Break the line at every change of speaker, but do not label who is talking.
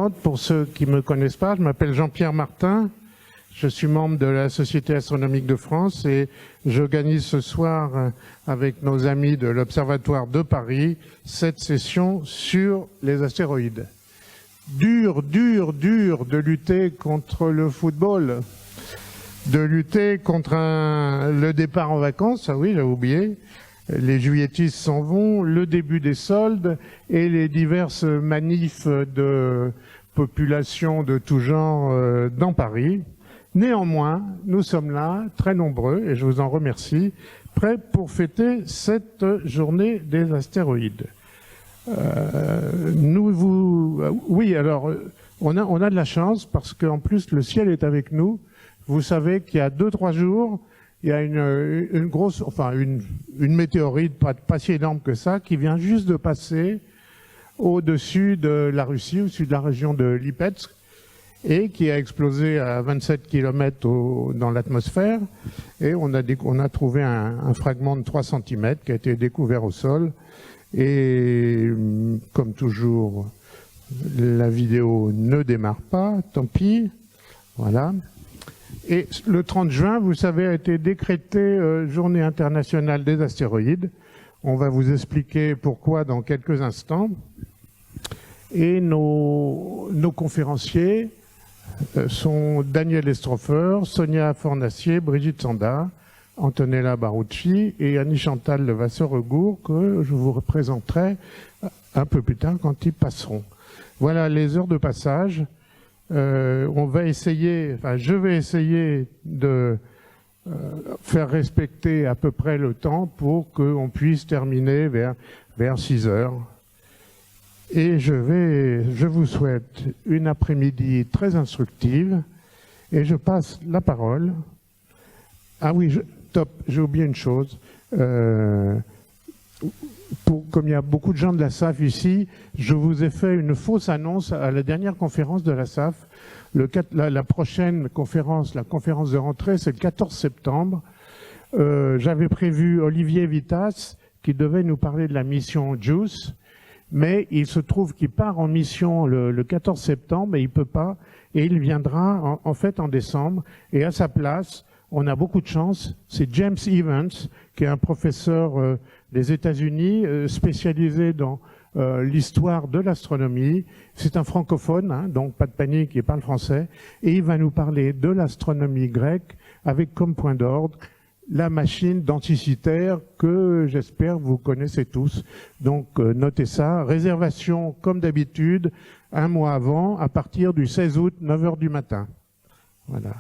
Pour ceux qui ne me connaissent pas, je m'appelle Jean-Pierre Martin, je suis membre de la Société astronomique de France et j'organise ce soir avec nos amis de l'Observatoire de Paris cette session sur les astéroïdes. Dur de lutter contre le football, de lutter contre le départ en vacances, ah oui, j'ai oublié, les juilletistes s'en vont, le début des soldes et les diverses manifs de population de tout genre dans Paris. Néanmoins, nous sommes là, très nombreux, et je vous en remercie, prêts pour fêter cette journée des astéroïdes. Oui, alors, on a de la chance parce qu'en plus, le ciel est avec nous. Vous savez qu'il y a 2-3 jours, il y a une grosse, enfin, une météorite pas si énorme que ça, qui vient juste de passer au-dessus de la Russie, au-dessus de la région de Lipetsk, et qui a explosé à 27 km dans l'atmosphère. Et on a trouvé un fragment de 3 cm qui a été découvert au sol. Et comme toujours, la vidéo ne démarre pas, tant pis. Voilà. Et le 30 juin, vous savez, a été décrété Journée internationale des astéroïdes. On va vous expliquer pourquoi dans quelques instants. Et nos conférenciers sont Daniel Estrofer, Sonia Fornacier, Brigitte Sanda, Antonella Barucci et Annie-Chantal Levasseur-Regour, que je vous représenterai un peu plus tard quand ils passeront. Voilà les heures de passage. On va essayer, enfin je vais essayer de faire respecter à peu près le temps pour qu'on puisse terminer vers 6 heures. Et je vous souhaite une après-midi très instructive et je passe la parole. Ah oui, top, j'ai oublié une chose. Comme il y a beaucoup de gens de la SAF ici, je vous ai fait une fausse annonce à la dernière conférence de la SAF. La prochaine conférence, la conférence de rentrée, c'est le 14 septembre. J'avais prévu Olivier Vitas qui devait nous parler de la mission JUICE, mais il se trouve qu'il part en mission le 14 septembre et il peut pas, et il viendra en fait en décembre. Et à sa place, on a beaucoup de chance, c'est James Evans, qui est un professeur des États-Unis, spécialisé dans l'histoire de l'astronomie. C'est un francophone, hein, donc pas de panique, il parle français, et il va nous parler de l'astronomie grecque avec comme point d'ordre la machine denticitaire que j'espère vous connaissez tous. Donc notez ça, réservation comme d'habitude, un mois avant, à partir du 16 août, 9 h du matin. Voilà.